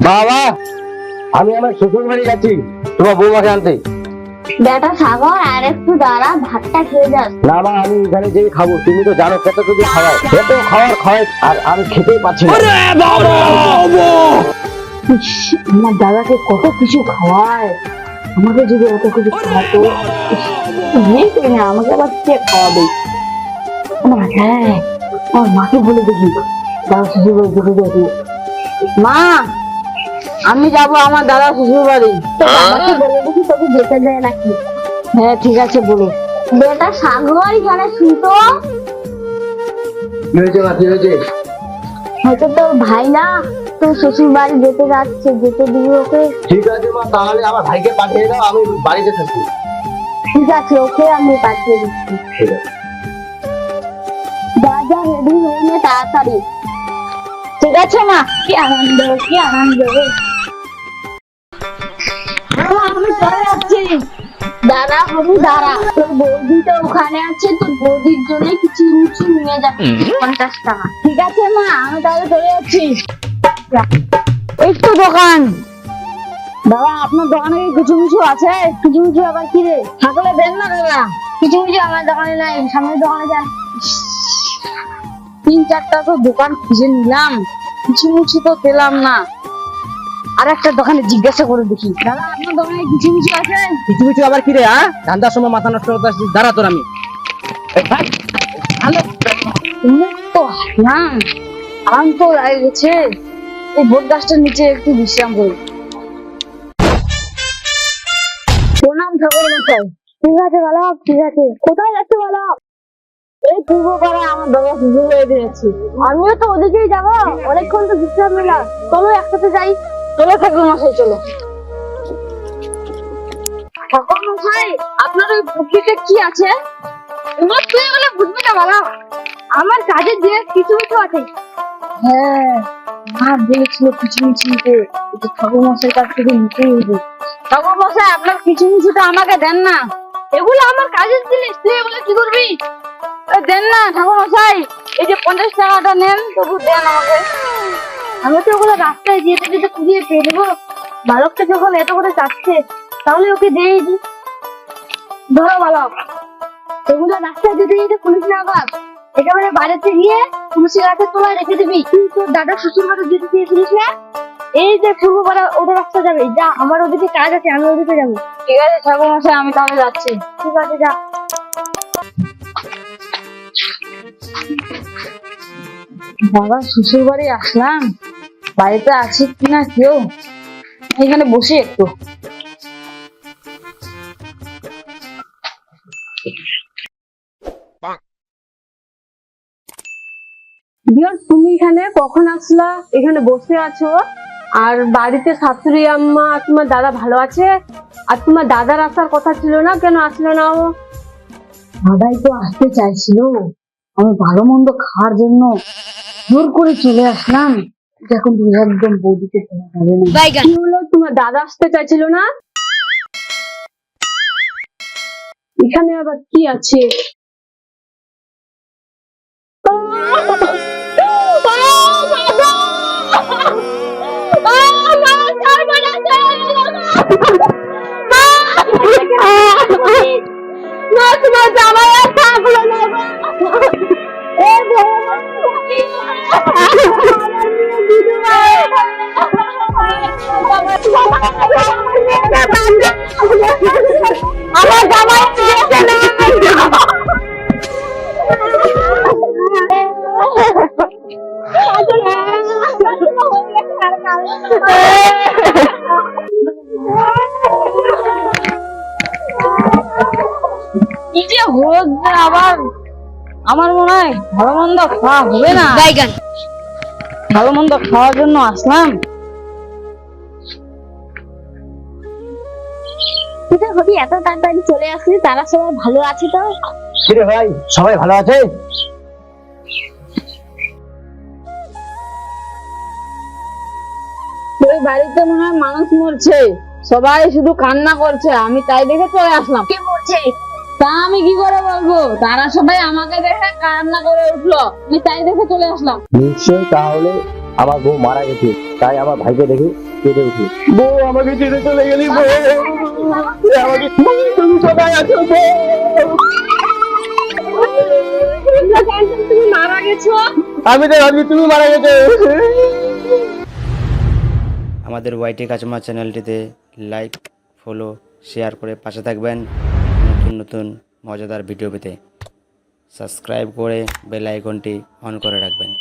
বাবা, আমি আমার শ্বশুর বাড়ি যাচ্ছি তোমার বৌমাকে আনতে। বেটা সাগর, আর একটু দাঁড়া, ভাতটা খেয়ে যাস। না মা, আমি এখানে যেই খাবো, তুমি তো জানো কত কিছু খাওয়ায়, এত খাওয়ার আর আমি খেতেই পারছি না। ইস, আমার দাদাকে কত কিছু খাওয়ায়, আমাকে যদি অত কিছু খাওয়াতো, না আমাকে আবার কে খাওয়াবে? হ্যাঁ, আমার মাকে বলে দেখি, দাদা শ্বশুর বাড়ি দেখে দেখি। মা, আমি যাবো আমার দাদা শ্বশুর বাড়ি। বলে দেখি তোকে যেতে দেয় নাকি? হ্যাঁ ঠিক আছে, বলো। বেটা সাগর, এখানে শুনতো। কি হয়েছে মা, কি হয়েছে? হয়তো তোর ভাই না তোর শ্বশুর বাড়ি যেতে যাচ্ছে, যেতে দিবি ওকে। ঠিক আছে মা, তাহলে আমার ভাইকে পাঠিয়ে দাও, আমি বাড়িতে থাকি। ঠিক আছে, ওকে আমি পাঠিয়ে দিচ্ছি। ঠিক আছে। যা যা, রেডি হয়ে নে তাড়াতাড়ি। ঠিক আছে মা, কি আনন্দ, কি আনন্দ। আমি চলে যাচ্ছি। দাঁড়া হবু, দাঁড়া, তোর বৌদিটা ওখানে আছে, তোর বৌদির জন্য কিছু মুচি নিয়ে যাচ্ছি 50 টাকা। ঠিক আছে মা, আমি তাহলে চলে যাচ্ছি। এই তো দোকান। দাদা, আপনার দোকানে কি কিছু কিছু আছে? কিছু কিছু আবার কি রে? থাকলে দেন না দাদা। কিছু কিছু আমার দোকানে নাই, সামনের দোকানে যান। 3-4টা তো দোকান খুঁজে নিলাম, কিছু কিছু তো পেলাম না। আর একটা দোকানে জিজ্ঞাসা করে দেখি। দাদা, আপনার দোকানে কিছু কিছু আছে? কিছু কিছু আবার কি রে? ধান্দার সময় মাথা নষ্ট করতে আসছিস, দাঁড়া তোর আমি। হ্যালো, তো হাসলাম, আরাম তো লাগে গেছে। এই বট গাছটার নিচে একটু বিশ্রাম করি। প্রণাম ঠাকুর মশাই। ঠিক আছে বালক, ঠিক আছে। কোথায় যাচ্ছে বালক? এই পূর্ব পাড়ায় আমার দাদা শ্বশুর বাড়িতে যাচ্ছি। আমিও তো ওদিকেই যাবো, অনেকক্ষণ তো বিশ্রাম নিলাম। চলো একসাথে যাই। চলো ঠাকুর মশাই, চলো। ঠাকুর মশাই, আপনার ওই পুকুরিতে কি আছে? তোমার তুই বলে বুঝবি না বাবা, আমার কাজের যে কিছু কিছু আছে। হ্যাঁ, মা বলেছিল কিছু কিছু নিতে, ঠাকুর মশাইয়ের কাছ থেকে নিতেই হবে। ঠাকুর মশাই, আপনার কিছু কিছুটা আমাকে দেন না। এগুলো আমার কাজের জিনিস, তুই এগুলো কি করবি? দেন না ঠাকুর মশাই, এই যে 50 টাকাটা নেন, তবু দেন আমাকে। আমি তো ওগুলো রাস্তায় যেতে যেতে খুঁজিয়ে পেয়ে দেবো। বালকটা যখন এত করে চাচ্ছে, তাহলে ওকে দিয়ে দিই। ধরো বালক, এগুলো রাস্তায় যেতে যেতে পুলিশ না বাপ, একেবারে বাড়িতে গিয়ে তুলসী গাছের তলায় রেখে দিবি। তুই তোর দাদা শ্বশুর বাড়ি যেতে চেয়েছিলিস না? এই যে পূর্ব পাড়া ওটা রাস্তা যাবে, যা, আমার ওদিকে কাজ আছে, আমি ওদিকে যাবো। ঠিক আছে ঠাকুর মশাই, আমি তাহলে যাচ্ছি। ঠিক আছে, যা। বাবা শ্বশুর বাড়ি আসলাম, বাড়িতে আছে কিনা কেউ। এখানে বসে একটু। তুমি এখানে কখন আসলা? এখানে বসে আছো? আর বাড়িতে শাশুড়ি আম্মা আর তোমার দাদা ভালো আছে? আর তোমার দাদার আসার কথা ছিল না, কেন আসলো না ও? দাদাই তো আসতে চাইছিল, আমি ভালো মন্দ খাওয়ার জন্য জোর করে চলে আসলাম। এখন তুমি একদম বৌদিকে চলে যাবে না। কি হলো, তোমার দাদা আসতে চাইছিল না? এখানে আবার কি আছে? তোমার জামাই আর থাকলো না। আমার জামাই কি যে হচ্ছে আবার, আমার মনে হয় ভালো মন্দ খাওয়া হবে না। ভালো মন্দ খাওয়ার জন্য আসলাম। এত তাড়াতাড়ি চলে আসলি, তারা সবাই ভালো আছে তো? কিরে ভাই, সবাই ভালো আছে? ওই বাড়িতে মনে হয় মানুষ মরছে, সবাই শুধু কান্না করছে, আমি তাই দেখে চলে আসলাম। কে মরছে তা আমি কি করে বলবো, তারা সবাই আমাকে দেখে কান্না করে উঠলো, আমি তাই দেখে চলে আসলাম। নিশ্চয়ই তাহলে আমার বউ মারা গেছে, তাই আমার ভাইকে দেখে কেঁদে উঠল। বউ আমাকে ছেড়ে চলে গেলি, বউ আমাকে, তুমি কোথায় আছো বউ? তুমি মারা গেছো। আমি তো ভাবছি তুমি মারা গেছো। আমাদের ওয়াইটি কাচমা চ্যানেলটিতে লাইক, ফলো, শেয়ার করে পাশে থাকবেন। নতুন নতুন মজাদার ভিডিও পেতে সাবস্ক্রাইব করে বেল আইকনটি অন করে রাখবেন।